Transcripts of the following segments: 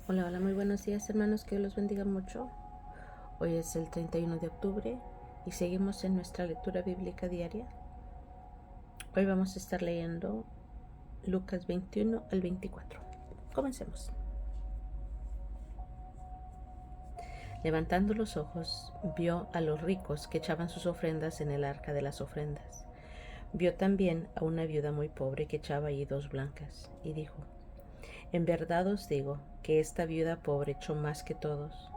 Hola, hola, muy buenos días hermanos, que Dios los bendiga mucho. Hoy es el 31 de octubre y seguimos en nuestra lectura bíblica diaria. Hoy vamos a estar leyendo Lucas 21 al 24. Comencemos. Levantando los ojos, vio a los ricos que echaban sus ofrendas en el arca de las ofrendas. Vio también a una viuda muy pobre que echaba allí 2 blancas, y dijo: En verdad os digo que esta viuda pobre echó más que todos,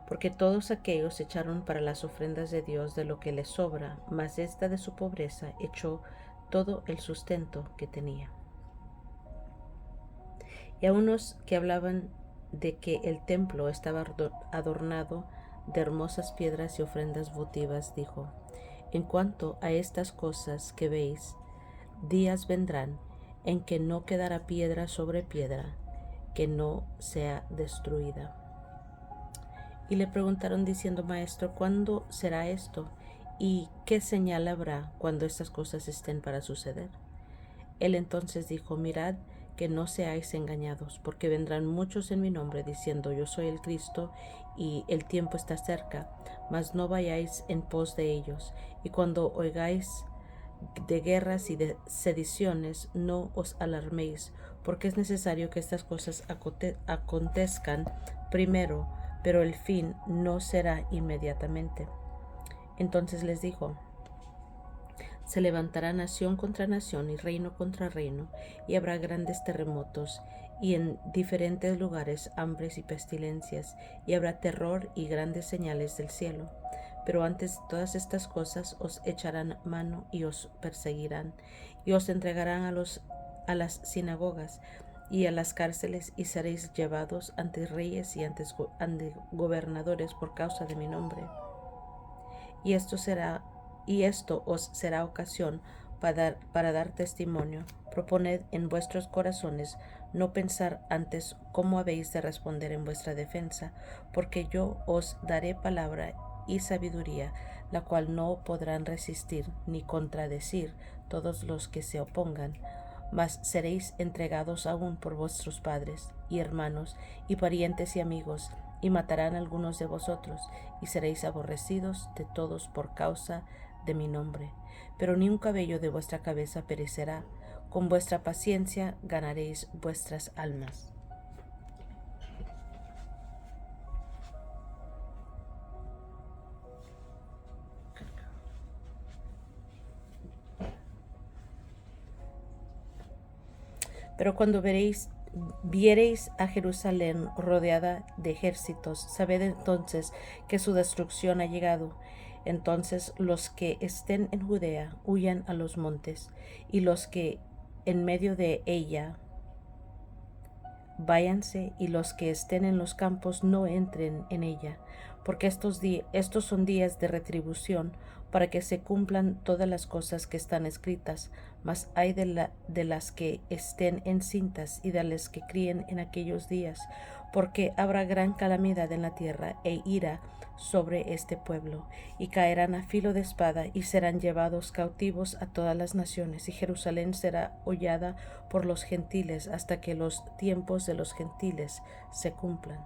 porque todos aquellos echaron para las ofrendas de Dios de lo que les sobra, mas esta de su pobreza echó todo el sustento que tenía. Y a unos que hablaban de que el templo estaba adornado de hermosas piedras y ofrendas votivas, dijo: En cuanto a estas cosas que veis, días vendrán en que no quedará piedra sobre piedra que no sea destruida. Y le preguntaron diciendo: Maestro, ¿cuándo será esto? ¿Y qué señal habrá cuando estas cosas estén para suceder? Él entonces dijo: Mirad que no seáis engañados, porque vendrán muchos en mi nombre diciendo: Yo soy el Cristo, y el tiempo está cerca, mas no vayáis en pos de ellos. Y cuando oigáis de guerras y de sediciones, no os alarméis, porque es necesario que estas cosas acontezcan primero, pero el fin no será inmediatamente. Entonces les dijo: Se levantará nación contra nación y reino contra reino, y habrá grandes terremotos, y en diferentes lugares hambres y pestilencias, y habrá terror y grandes señales del cielo. Pero antes de todas estas cosas os echarán mano y os perseguirán, y os entregarán a las sinagogas y a las cárceles, y seréis llevados ante reyes y ante gobernadores por causa de mi nombre. Y esto os será ocasión para dar testimonio. Proponed en vuestros corazones no pensar antes cómo habéis de responder en vuestra defensa, porque yo os daré palabra y sabiduría, la cual no podrán resistir ni contradecir todos los que se opongan. Mas seréis entregados aún por vuestros padres y hermanos y parientes y amigos, y matarán a algunos de vosotros, y seréis aborrecidos de todos por causa de mi nombre. Pero ni un cabello de vuestra cabeza perecerá. Con vuestra paciencia ganaréis vuestras almas. Pero cuando viereis a Jerusalén rodeada de ejércitos, sabed entonces que su destrucción ha llegado. Entonces los que estén en Judea huyan a los montes, y los que en medio de ella váyanse, y los que estén en los campos no entren en ella, porque estos son días de retribución, para que se cumplan todas las cosas que están escritas. Mas hay de las que estén encintas y de las que críen en aquellos días, porque habrá gran calamidad en la tierra e ira sobre este pueblo, y caerán a filo de espada y serán llevados cautivos a todas las naciones, y Jerusalén será hollada por los gentiles hasta que los tiempos de los gentiles se cumplan.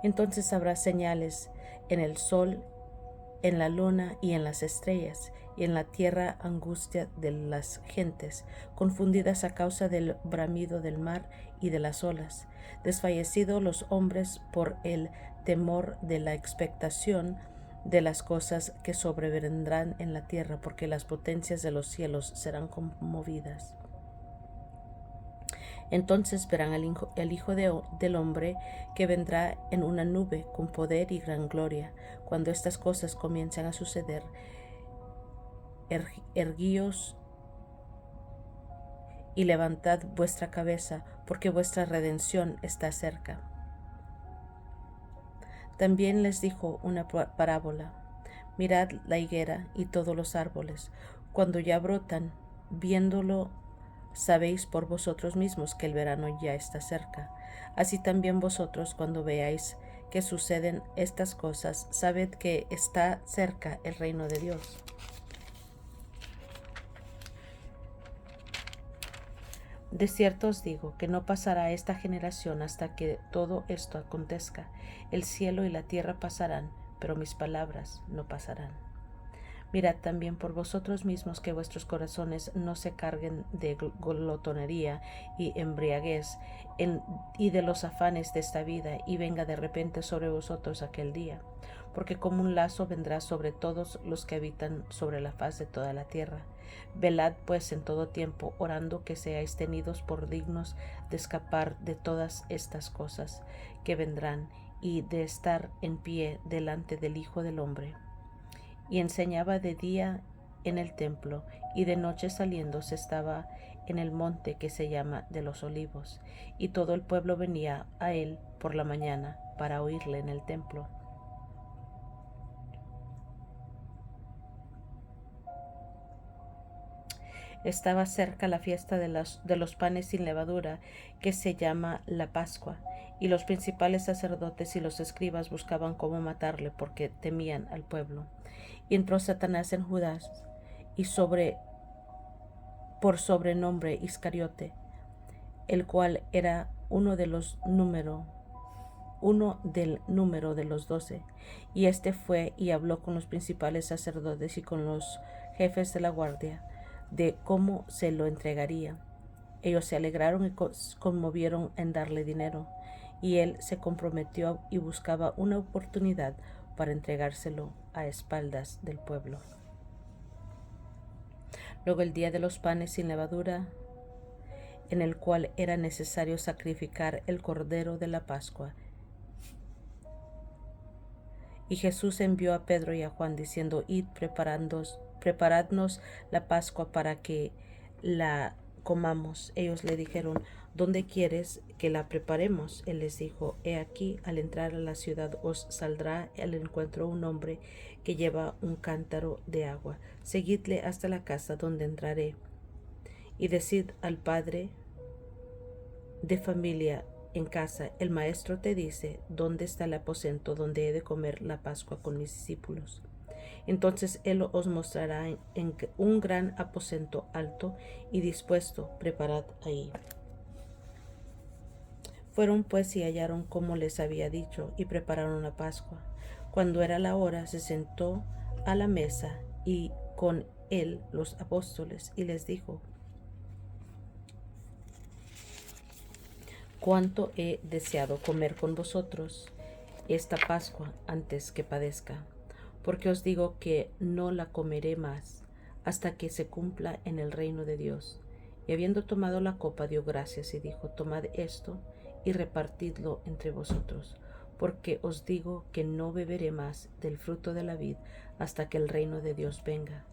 Entonces habrá señales en el sol, en la luna y en las estrellas, y en la tierra angustia de las gentes, confundidas a causa del bramido del mar y de las olas, desfallecidos los hombres por el temor de la expectación de las cosas que sobrevendrán en la tierra, porque las potencias de los cielos serán conmovidas. Entonces verán el Hijo del Hombre, que vendrá en una nube con poder y gran gloria. Cuando estas cosas comiencen a suceder, erguíos y levantad vuestra cabeza, porque vuestra redención está cerca. También les dijo una parábola: Mirad la higuera y todos los árboles, cuando ya brotan, viéndolo, sabéis por vosotros mismos que el verano ya está cerca. Así también vosotros, cuando veáis que suceden estas cosas, sabed que está cerca el reino de Dios. De cierto os digo que no pasará esta generación hasta que todo esto acontezca. El cielo y la tierra pasarán, pero mis palabras no pasarán. Mirad también por vosotros mismos que vuestros corazones no se carguen de glotonería y embriaguez y de los afanes de esta vida, y venga de repente sobre vosotros aquel día, porque como un lazo vendrá sobre todos los que habitan sobre la faz de toda la tierra. Velad pues en todo tiempo, orando que seáis tenidos por dignos de escapar de todas estas cosas que vendrán y de estar en pie delante del Hijo del Hombre. Y enseñaba de día en el templo, y de noche saliendo se estaba en el monte que se llama de los Olivos, y todo el pueblo venía a él por la mañana para oírle en el templo. Estaba cerca la fiesta de los panes sin levadura, que se llama la Pascua, y los principales sacerdotes y los escribas buscaban cómo matarle, porque temían al pueblo. Y entró Satanás en Judas, y por sobrenombre Iscariote, el cual era uno del número de los 12. Y este fue y habló con los principales sacerdotes y con los jefes de la guardia de cómo se lo entregaría. Ellos se alegraron y conmovieron en darle dinero, y él se comprometió y buscaba una oportunidad para entregárselo a espaldas del pueblo. Luego el día de los panes sin levadura, en el cual era necesario sacrificar el cordero de la Pascua. Y Jesús envió a Pedro y a Juan diciendo: Id, preparadnos la Pascua para que la comamos. Ellos le dijeron: ¿Dónde quieres que la preparemos? Él les dijo: He aquí, al entrar a la ciudad os saldrá al encuentro un hombre que lleva un cántaro de agua. Seguidle hasta la casa donde entraré, y decid al padre de familia en casa: el maestro te dice, ¿dónde está el aposento donde he de comer la Pascua con mis discípulos? Entonces él os mostrará en un gran aposento alto y dispuesto, preparad ahí. Fueron pues y hallaron como les había dicho, y prepararon la Pascua. Cuando era la hora, se sentó a la mesa y con él los apóstoles, y les dijo: cuánto he deseado comer con vosotros esta Pascua antes que padezca, porque os digo que no la comeré más hasta que se cumpla en el reino de Dios. Y habiendo tomado la copa, dio gracias y dijo: tomad esto y repartidlo entre vosotros, porque os digo que no beberé más del fruto de la vid hasta que el reino de Dios venga.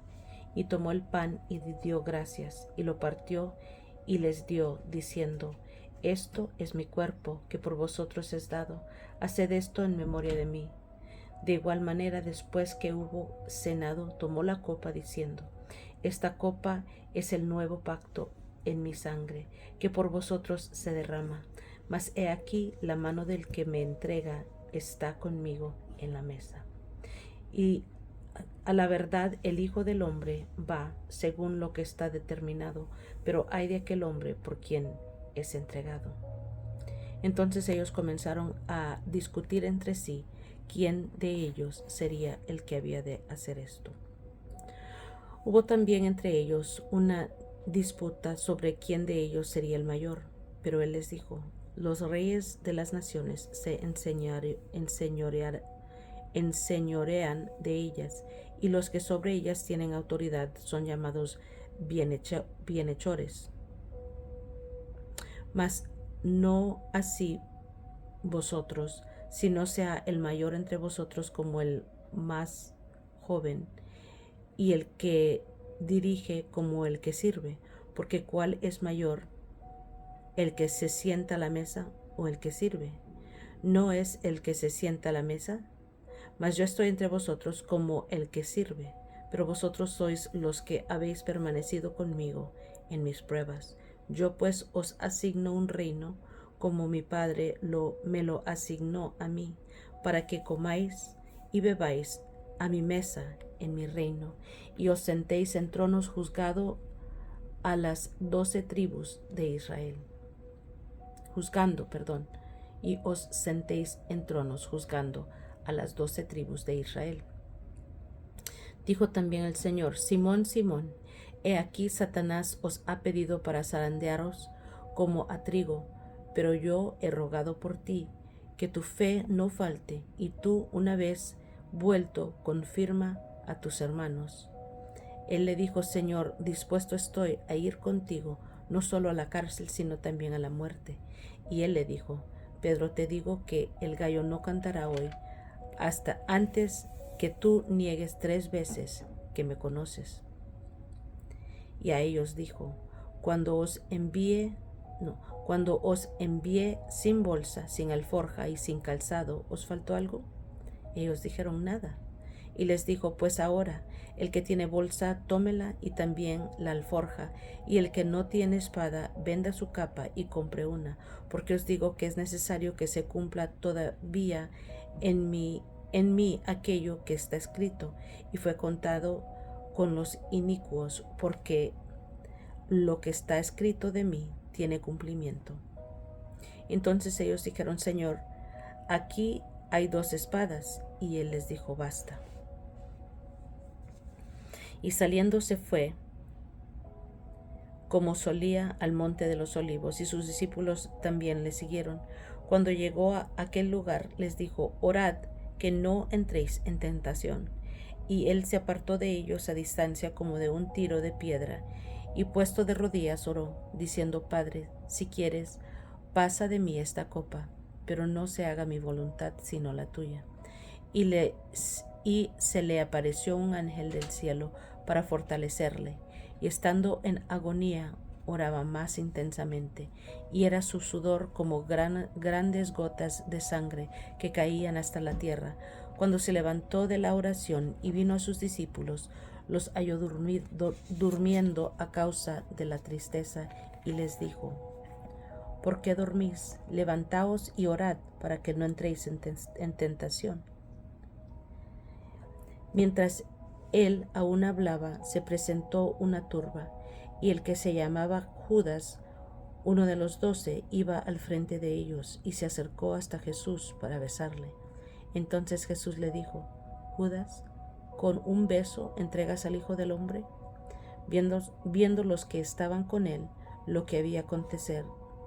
Y tomó el pan y dio gracias, y lo partió y les dio, diciendo: esto es mi cuerpo, que por vosotros es dado. Haced esto en memoria de mí. De igual manera, después que hubo cenado, tomó la copa, diciendo: esta copa es el nuevo pacto en mi sangre, que por vosotros se derrama. Mas he aquí, la mano del que me entrega está conmigo en la mesa. Y a la verdad, el Hijo del Hombre va según lo que está determinado, pero ay de aquel hombre por quien es entregado. Entonces ellos comenzaron a discutir entre sí quién de ellos sería el que había de hacer esto. Hubo también entre ellos una disputa sobre quién de ellos sería el mayor, pero él les dijo: los reyes de las naciones se enseñorean de ellas, y los que sobre ellas tienen autoridad son llamados bienhechores. Mas no así vosotros, sino sea el mayor entre vosotros como el más joven, y el que dirige como el que sirve, porque ¿cuál es mayor, el que se sienta a la mesa o el que sirve? ¿No es el que se sienta a la mesa? Mas yo estoy entre vosotros como el que sirve, pero vosotros sois los que habéis permanecido conmigo en mis pruebas. Yo pues os asigno un reino, como mi Padre me lo asignó a mí, para que comáis y bebáis a mi mesa en mi reino, y os sentéis en tronos juzgado a las 12 tribus de Israel, y os sentéis en tronos juzgando a las 12 tribus de Israel. Dijo también el Señor: Simón, Simón, he aquí Satanás os ha pedido para zarandearos como a trigo, pero yo he rogado por ti, que tu fe no falte, y tú, una vez vuelto, confirma a tus hermanos. Él le dijo: Señor, dispuesto estoy a ir contigo, no solo a la cárcel, sino también a la muerte. Y él le dijo: Pedro, te digo que el gallo no cantará hoy, hasta antes que tú niegues 3 veces que me conoces. Y a ellos dijo: Cuando os envié sin bolsa, sin alforja y sin calzado, ¿os faltó algo? Ellos dijeron: nada. Y les dijo: pues ahora, el que tiene bolsa, tómela, y también la alforja, y el que no tiene espada, venda su capa y compre una, porque os digo que es necesario que se cumpla todavía en mí aquello que está escrito. Y fue contado con los inicuos, porque lo que está escrito de mí tiene cumplimiento. Entonces ellos dijeron: Señor, aquí hay 2 espadas. Y él les dijo: basta. Y saliendo se fue, como solía, al monte de los olivos, y sus discípulos también le siguieron. Cuando llegó a aquel lugar, les dijo: orad, que no entréis en tentación. Y él se apartó de ellos a distancia como de un tiro de piedra, y puesto de rodillas oró, diciendo: Padre, si quieres, pasa de mí esta copa, pero no se haga mi voluntad sino la tuya. Y se le apareció un ángel del cielo para fortalecerle, y estando en agonía oraba más intensamente, y era su sudor como grandes gotas de sangre que caían hasta la tierra. Cuando se levantó de la oración y vino a sus discípulos, los halló durmiendo a causa de la tristeza, y les dijo: ¿por qué dormís? Levantaos y orad, para que no entréis en tentación. Mientras él aún hablaba, se presentó una turba, y el que se llamaba Judas, uno de los 12, iba al frente de ellos, y se acercó hasta Jesús para besarle. Entonces Jesús le dijo: Judas, ¿con un beso entregas al Hijo del Hombre? Viendo los que estaban con él lo que había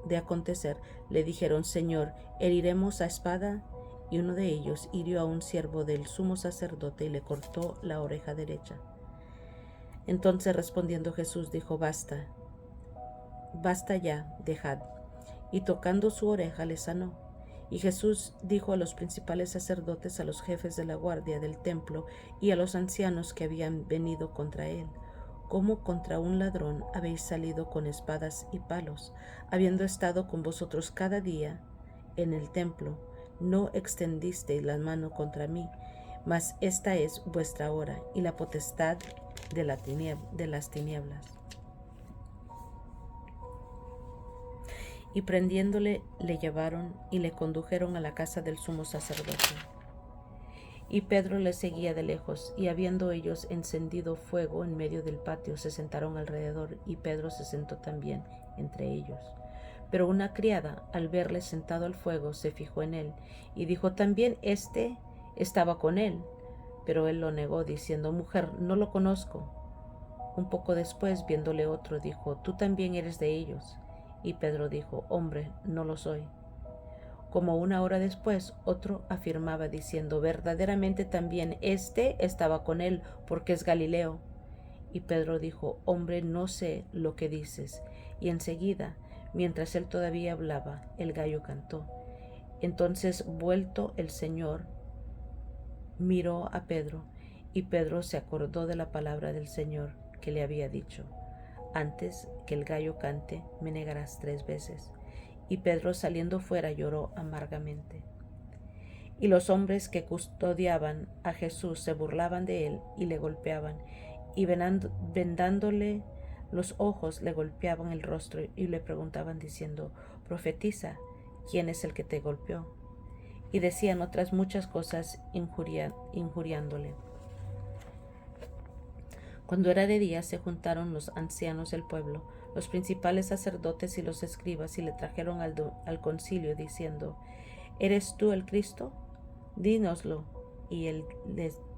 de acontecer, le dijeron: Señor, ¿heriremos a espada? Y uno de ellos hirió a un siervo del sumo sacerdote y le cortó la oreja derecha. Entonces respondiendo Jesús dijo: basta ya, dejad. Y tocando su oreja le sanó. Y Jesús dijo a los principales sacerdotes, a los jefes de la guardia del templo y a los ancianos que habían venido contra él: ¿cómo contra un ladrón habéis salido con espadas y palos, habiendo estado con vosotros cada día en el templo? No extendisteis la mano contra mí, mas esta es vuestra hora y la potestad de las tinieblas. Y prendiéndole, le llevaron y le condujeron a la casa del sumo sacerdote. Y Pedro le seguía de lejos, y habiendo ellos encendido fuego en medio del patio, se sentaron alrededor, y Pedro se sentó también entre ellos. Pero una criada, al verle sentado al fuego, se fijó en él, y dijo: también éste estaba con él. Pero él lo negó, diciendo: mujer, no lo conozco. Un poco después, viéndole otro, dijo: tú también eres de ellos. Y Pedro dijo: hombre, no lo soy. Como una hora después, otro afirmaba, diciendo: verdaderamente también éste estaba con él, porque es Galileo. Y Pedro dijo: hombre, no sé lo que dices. Y enseguida, mientras él todavía hablaba, el gallo cantó. Entonces, vuelto el Señor, miró a Pedro, y Pedro se acordó de la palabra del Señor que le había dicho: antes que el gallo cante, me negarás 3 veces. Y Pedro, saliendo fuera, lloró amargamente. Y los hombres que custodiaban a Jesús se burlaban de él y le golpeaban, y vendándole los ojos le golpeaban el rostro y le preguntaban diciendo: profetiza, ¿quién es el que te golpeó? Y decían otras muchas cosas injuriándole. Cuando era de día se juntaron los ancianos del pueblo, los principales sacerdotes y los escribas, y le trajeron al concilio, diciendo: ¿Eres tú el Cristo? Dínoslo. Y él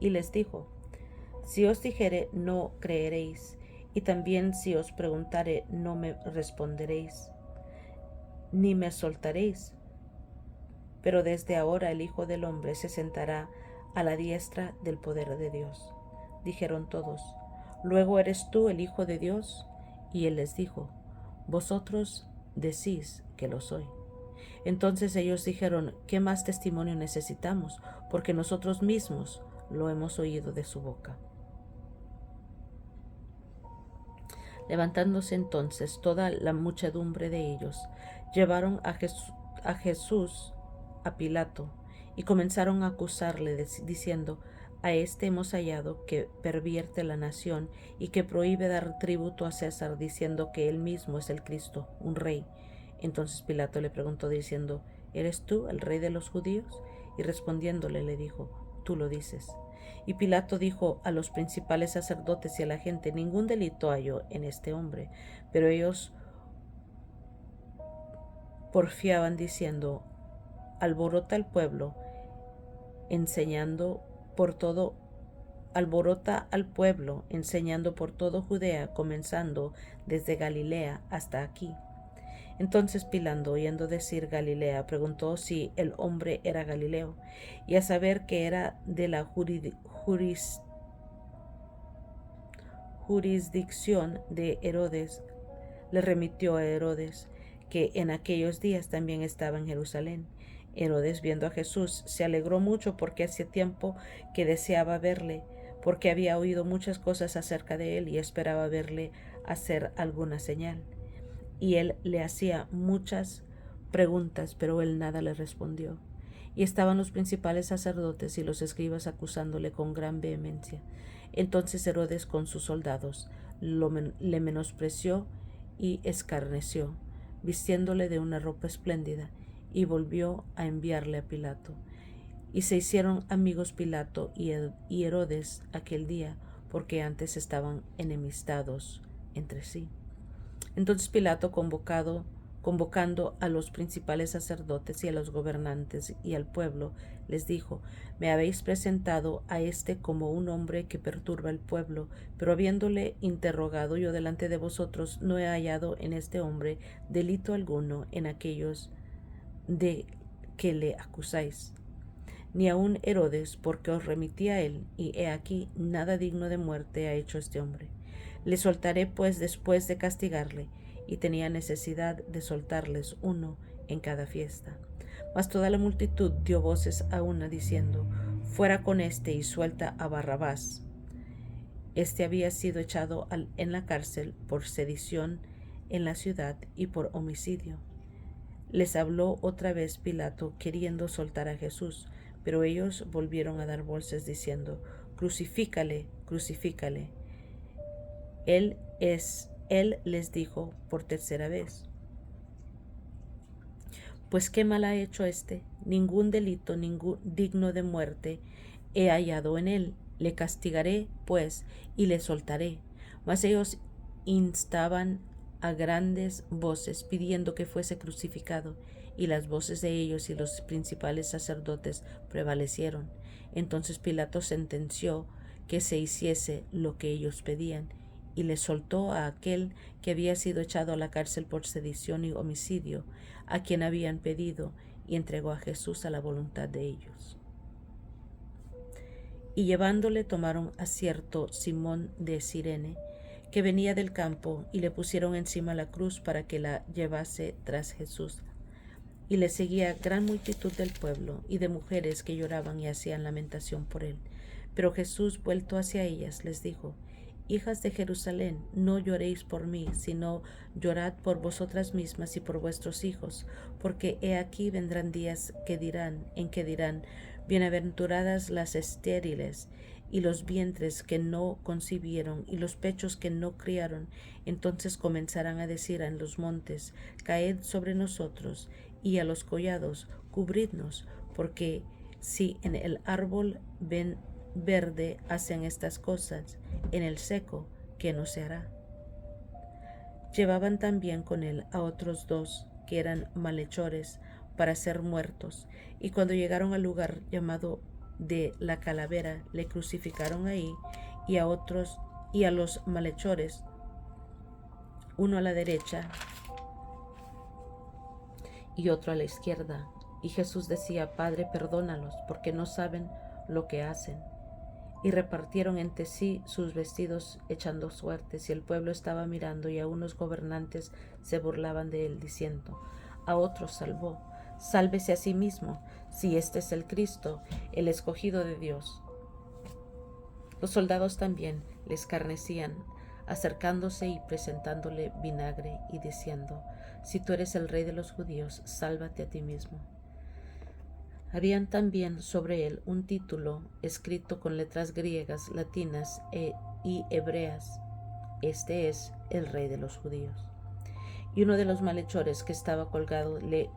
les dijo: Si os dijere, no creeréis, y también si os preguntare, no me responderéis, ni me soltaréis. Pero desde ahora el Hijo del Hombre se sentará a la diestra del poder de Dios. Dijeron todos: ¿Luego eres tú el Hijo de Dios? Y él les dijo: Vosotros decís que lo soy. Entonces ellos dijeron: ¿Qué más testimonio necesitamos? Porque nosotros mismos lo hemos oído de su boca. Levantándose entonces toda la muchedumbre de ellos, llevaron a Jesús a Pilato y comenzaron a acusarle, diciendo: A este hemos hallado que pervierte la nación y que prohíbe dar tributo a César, diciendo que él mismo es el Cristo, un rey. Entonces Pilato le preguntó diciendo: ¿Eres tú el rey de los judíos? Y respondiéndole le dijo: Tú lo dices. Y Pilato dijo a los principales sacerdotes y a la gente: Ningún delito hallo en este hombre. Pero ellos porfiaban diciendo: Alborota al pueblo, enseñando por todo Judea, comenzando desde Galilea hasta aquí. Entonces Pilato, oyendo decir Galilea, preguntó si el hombre era Galileo, y a saber que era de la jurisdicción de Herodes, le remitió a Herodes, que en aquellos días también estaba en Jerusalén. Herodes, viendo a Jesús, se alegró mucho, porque hacía tiempo que deseaba verle, porque había oído muchas cosas acerca de él y esperaba verle hacer alguna señal. Y él le hacía muchas preguntas, pero él nada le respondió. Y estaban los principales sacerdotes y los escribas acusándole con gran vehemencia. Entonces Herodes con sus soldados le menospreció y escarneció, vistiéndole de una ropa espléndida, y volvió a enviarle a Pilato. Y se hicieron amigos Pilato y Herodes aquel día, porque antes estaban enemistados entre sí. Entonces Pilato, convocando a los principales sacerdotes y a los gobernantes y al pueblo, les dijo: Me habéis presentado a este como un hombre que perturba el pueblo, pero habiéndole interrogado yo delante de vosotros, no he hallado en este hombre delito alguno en aquellos de que le acusáis, ni aun Herodes, porque os remití a él, y he aquí, nada digno de muerte ha hecho este hombre. Le soltaré pues después de castigarle, y tenía necesidad de soltarles uno en cada fiesta. Mas toda la multitud dio voces a una, diciendo: Fuera con éste y suelta a Barrabás. Este había sido echado en la cárcel por sedición en la ciudad y por homicidio. Les habló otra vez Pilato, queriendo soltar a Jesús, pero ellos volvieron a dar voces diciendo: Crucifícale, crucifícale. Él les dijo por tercera vez: Pues qué mal ha hecho este, ningún delito digno de muerte he hallado en él. Le castigaré, pues, y le soltaré. Mas ellos instaban a grandes voces, pidiendo que fuese crucificado, y las voces de ellos y los principales sacerdotes prevalecieron. Entonces Pilato sentenció que se hiciese lo que ellos pedían, y le soltó a aquel que había sido echado a la cárcel por sedición y homicidio, a quien habían pedido, y entregó a Jesús a la voluntad de ellos. Y llevándole tomaron a cierto Simón de Cirene, que venía del campo, y le pusieron encima la cruz para que la llevase tras Jesús. Y le seguía gran multitud del pueblo y de mujeres que lloraban y hacían lamentación por él. Pero Jesús, vuelto hacia ellas, les dijo: Hijas de Jerusalén, no lloréis por mí, sino llorad por vosotras mismas y por vuestros hijos, porque he aquí vendrán días en que dirán: Bienaventuradas las estériles, y los vientres que no concibieron, y los pechos que no criaron. Entonces comenzarán a decir en los montes: Caed sobre nosotros, y a los collados: Cubridnos, porque si en el árbol ven verde hacen estas cosas, en el seco, ¿qué no se hará? Llevaban también con él a otros dos que eran malhechores para ser muertos, y cuando llegaron al lugar llamado de la calavera, le crucificaron ahí, y a los malhechores, uno a la derecha y otro a la izquierda. Y Jesús decía: Padre, perdónalos, porque no saben lo que hacen. Y repartieron entre sí sus vestidos echando suertes, y el pueblo estaba mirando, y a unos gobernantes se burlaban de él, diciendo: a otros salvó, sálvese a sí mismo, si este es el Cristo, el escogido de Dios. Los soldados también le escarnecían, acercándose y presentándole vinagre, y diciendo: si tú eres el rey de los judíos, sálvate a ti mismo. Habían también sobre él un título escrito con letras griegas, latinas y hebreas: este es el rey de los judíos. Y uno de los malhechores que estaba colgado le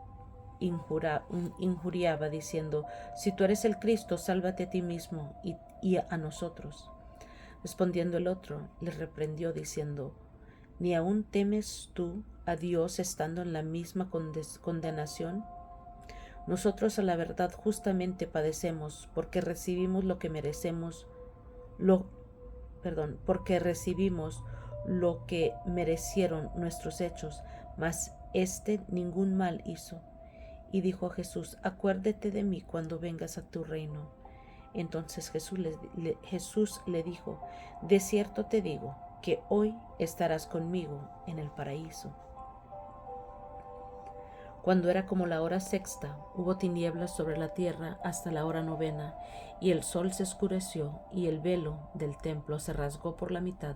injuriaba, diciendo: si tú eres el Cristo, sálvate a ti mismo y a nosotros. Respondiendo el otro, le reprendió, diciendo: ¿ni aún temes tú a Dios estando en la misma condenación? Nosotros a la verdad justamente padecemos, porque recibimos lo que merecemos, porque recibimos lo que merecieron nuestros hechos, mas éste ningún mal hizo. Y dijo a Jesús: acuérdate de mí cuando vengas a tu reino. Entonces Jesús le dijo: de cierto te digo, que hoy estarás conmigo en el paraíso. Cuando era como la hora sexta, hubo tinieblas sobre la tierra hasta la hora novena, y el sol se oscureció, y el velo del templo se rasgó por la mitad.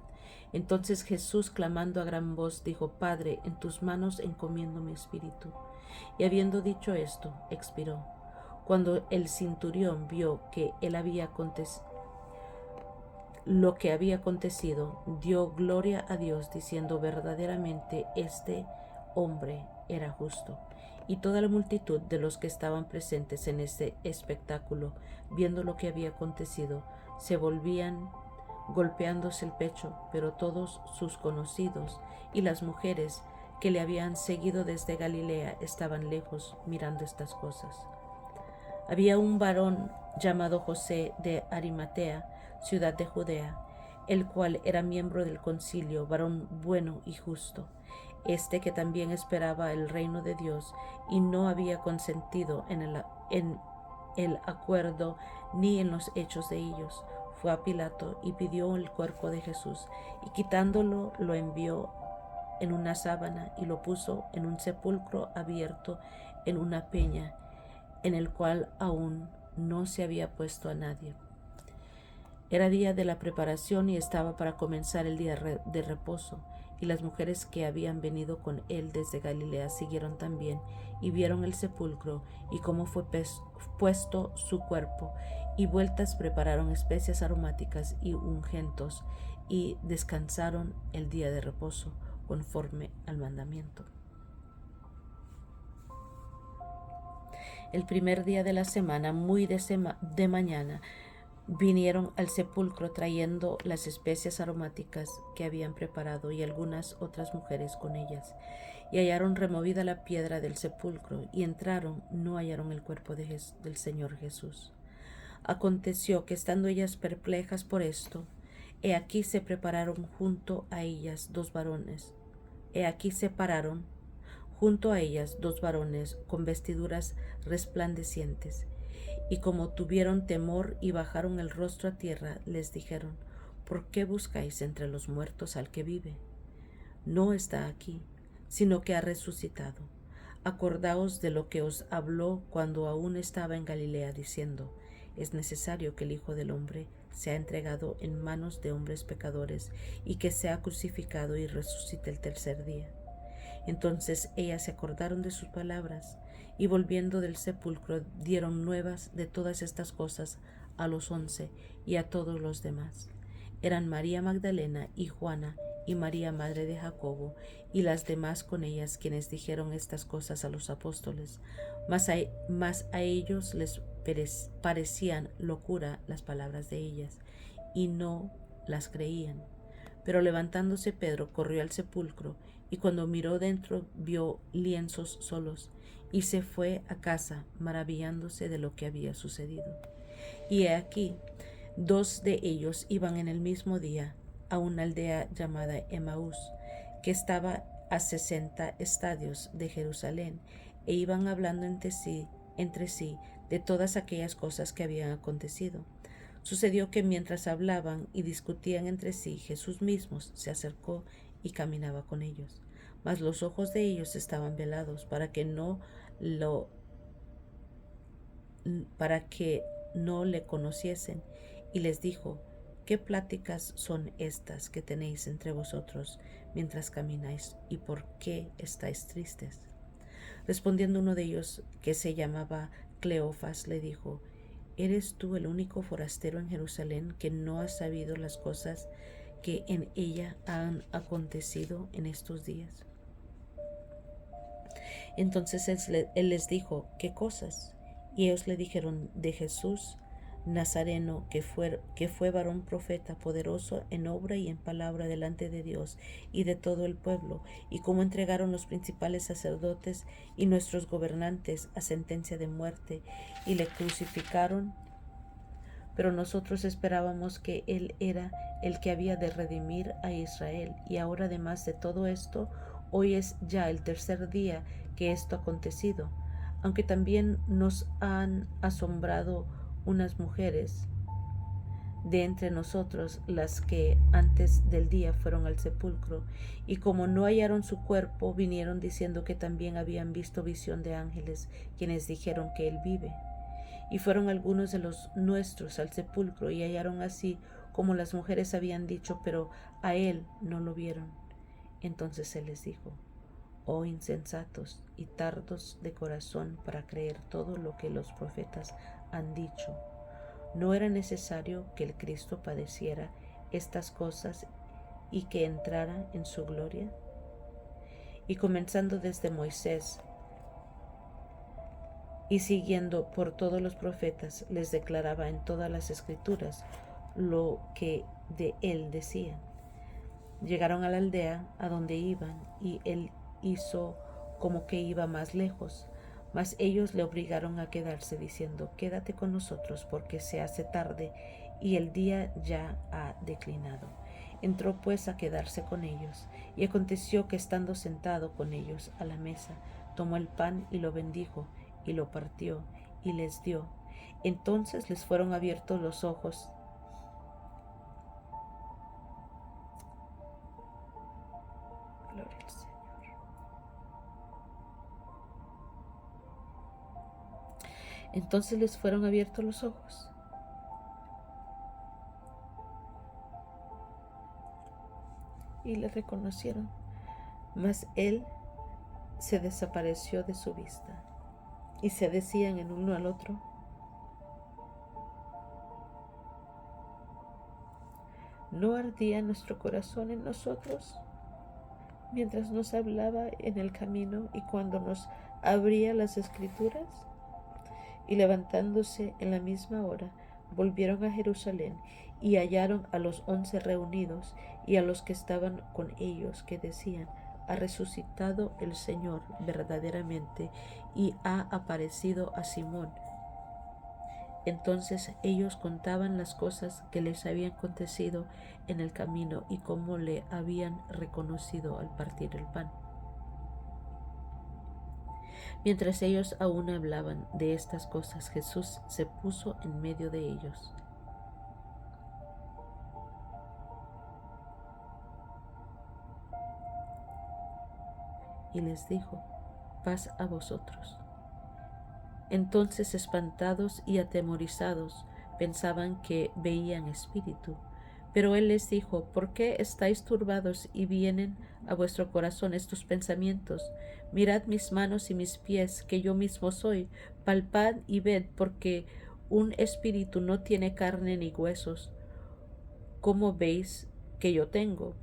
Entonces Jesús, clamando a gran voz, dijo: Padre, en tus manos encomiendo mi espíritu. Y habiendo dicho esto, expiró. Cuando el centurión vio que lo que había acontecido, dio gloria a Dios, diciendo: verdaderamente este hombre era justo. Y toda la multitud de los que estaban presentes en ese espectáculo, viendo lo que había acontecido, se volvían golpeándose el pecho, pero todos sus conocidos y las mujeres que le habían seguido desde Galilea estaban lejos mirando estas cosas. Había un varón llamado José de Arimatea, ciudad de Judea, el cual era miembro del concilio, varón bueno y justo, que también esperaba el reino de Dios, y no había consentido en el acuerdo ni en los hechos de ellos. Fue a Pilato y pidió el cuerpo de Jesús, y quitándolo lo envió en una sábana y lo puso en un sepulcro abierto en una peña, en el cual aún no se había puesto a nadie. Era día de la preparación y estaba para comenzar el día de reposo, y las mujeres que habían venido con él desde Galilea siguieron también y vieron el sepulcro y cómo fue puesto su cuerpo, y vueltas prepararon especias aromáticas y ungüentos, y descansaron el día de reposo conforme al mandamiento. El primer día de la semana, muy de mañana, vinieron al sepulcro trayendo las especias aromáticas que habían preparado, y algunas otras mujeres con ellas. Y hallaron removida la piedra del sepulcro, y entraron, no hallaron el cuerpo del Señor Jesús. Aconteció que, estando ellas perplejas por esto, he aquí se pararon junto a ellas dos varones con vestiduras resplandecientes. Y como tuvieron temor y bajaron el rostro a tierra, les dijeron: ¿por qué buscáis entre los muertos al que vive? No está aquí, sino que ha resucitado. Acordaos de lo que os habló cuando aún estaba en Galilea, diciendo: es necesario que el Hijo del Hombre sea entregado en manos de hombres pecadores, y que sea crucificado y resucite el tercer día. Entonces ellas se acordaron de sus palabras, y volviendo del sepulcro dieron nuevas de todas estas cosas a los 11 y a todos los demás. eran María Magdalena y Juana y María madre de Jacobo y las demás con ellas, quienes dijeron estas cosas a los apóstoles. Mas a ellos les parecían locura las palabras de ellas, y no las creían. Pero levantándose Pedro corrió al sepulcro, y cuando miró dentro vio lienzos solos, y se fue a casa maravillándose de lo que había sucedido. Y he aquí, dos de ellos iban en el mismo día a una aldea llamada Emaús, que estaba a 60 estadios de Jerusalén, e iban hablando entre sí de todas aquellas cosas que habían acontecido. Sucedió que mientras hablaban y discutían entre sí, Jesús mismo se acercó y caminaba con ellos. Mas los ojos de ellos estaban velados para que no le conociesen, y les dijo: ¿Qué pláticas son estas que tenéis entre vosotros mientras camináis, y por qué estáis tristes? Respondiendo uno de ellos, que se llamaba Cleofas, le dijo: ¿Eres tú el único forastero en Jerusalén que no has sabido las cosas que en ella han acontecido en estos días? Entonces él les dijo: ¿Qué cosas? Y ellos le dijeron: de Jesús Nazareno, que fue varón profeta, poderoso en obra y en palabra delante de Dios y de todo el pueblo, y cómo entregaron los principales sacerdotes y nuestros gobernantes a sentencia de muerte, y le crucificaron. Pero nosotros esperábamos que Él era el que había de redimir a Israel. Y ahora, además de todo esto, hoy es ya el tercer día que esto ha acontecido. Aunque también nos han asombrado unas mujeres de entre nosotros, las que antes del día fueron al sepulcro, y como no hallaron su cuerpo, vinieron diciendo que también habían visto visión de ángeles, quienes dijeron que Él vive. Y fueron algunos de los nuestros al sepulcro, y hallaron así como las mujeres habían dicho, pero a Él no lo vieron. Entonces Él les dijo: oh insensatos y tardos de corazón para creer todo lo que los profetas han dicho. ¿No era necesario que el Cristo padeciera estas cosas y que entrara en su gloria? Y comenzando desde Moisés y siguiendo por todos los profetas, les declaraba en todas las escrituras lo que de él decían. Llegaron a la aldea a donde iban, y él hizo como que iba más lejos, mas ellos le obligaron a quedarse, diciendo: quédate con nosotros, porque se hace tarde y el día ya ha declinado. Entró pues a quedarse con ellos, y aconteció que, estando sentado con ellos a la mesa, tomó el pan y lo bendijo, y lo partió y les dio. Entonces les fueron abiertos los ojos, gloria al Señor. Entonces les fueron abiertos los ojos, y le reconocieron, mas él se desapareció de su vista. Y se decían el uno al otro: ¿no ardía nuestro corazón en nosotros mientras nos hablaba en el camino y cuando nos abría las escrituras? Y levantándose en la misma hora, volvieron a Jerusalén, y hallaron a los 11 reunidos, y a los que estaban con ellos, que decían: ha resucitado el Señor verdaderamente, y ha aparecido a Simón. Entonces ellos contaban las cosas que les habían acontecido en el camino, y cómo le habían reconocido al partir el pan. Mientras ellos aún hablaban de estas cosas, Jesús se puso en medio de ellos y les dijo: paz a vosotros. Entonces, espantados y atemorizados, pensaban que veían espíritu. Pero él les dijo: ¿por qué estáis turbados y vienen a vuestro corazón estos pensamientos? Mirad mis manos y mis pies, que yo mismo soy. Palpad y ved, porque un espíritu no tiene carne ni huesos, ¿cómo veis que yo tengo?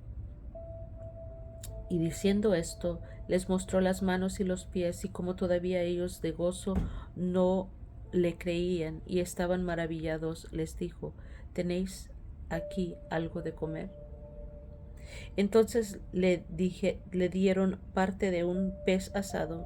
Y diciendo esto, les mostró las manos y los pies, y como todavía ellos de gozo no le creían y estaban maravillados, les dijo: ¿tenéis aquí algo de comer? Entonces le dieron parte de un pez asado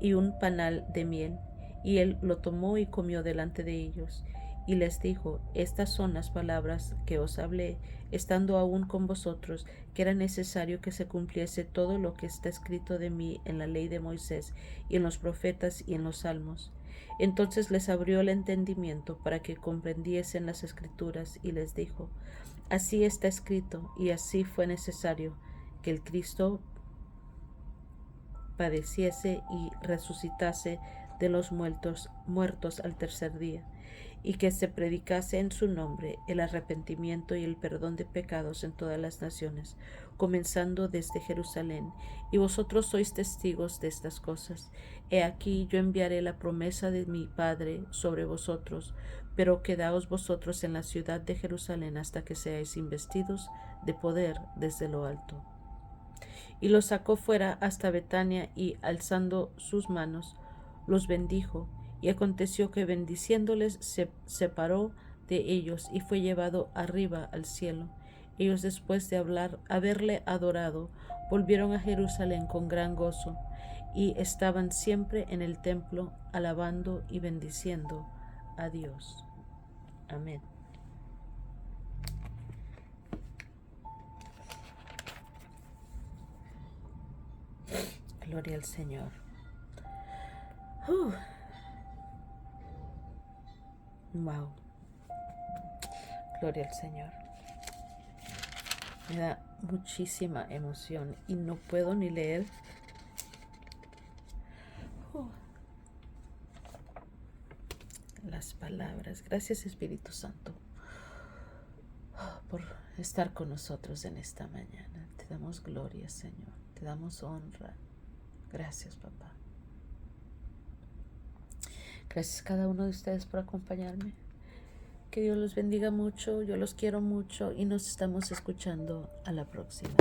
y un panal de miel, y él lo tomó y comió delante de ellos. Y les dijo: estas son las palabras que os hablé, estando aún con vosotros, que era necesario que se cumpliese todo lo que está escrito de mí en la ley de Moisés, y en los profetas, y en los salmos. Entonces les abrió el entendimiento para que comprendiesen las escrituras, y les dijo: así está escrito, y así fue necesario que el Cristo padeciese y resucitase de los muertos al tercer día, y que se predicase en su nombre el arrepentimiento y el perdón de pecados en todas las naciones, comenzando desde Jerusalén. Y vosotros sois testigos de estas cosas. He aquí yo enviaré la promesa de mi Padre sobre vosotros, pero quedaos vosotros en la ciudad de Jerusalén hasta que seáis investidos de poder desde lo alto. Y los sacó fuera hasta Betania, y alzando sus manos, los bendijo. Y aconteció que bendiciéndoles se separó de ellos y fue llevado arriba al cielo. Ellos, después de haberle adorado, volvieron a Jerusalén con gran gozo, y estaban siempre en el templo alabando y bendiciendo a Dios. Amén. Gloria al Señor. Wow. Gloria al Señor. Me da muchísima emoción y no puedo ni leer. Las palabras. Gracias, Espíritu Santo, por estar con nosotros en esta mañana. Te damos gloria, Señor. Te damos honra. Gracias, papá. Gracias a cada uno de ustedes por acompañarme. Que Dios los bendiga mucho. Yo los quiero mucho y nos estamos escuchando a la próxima.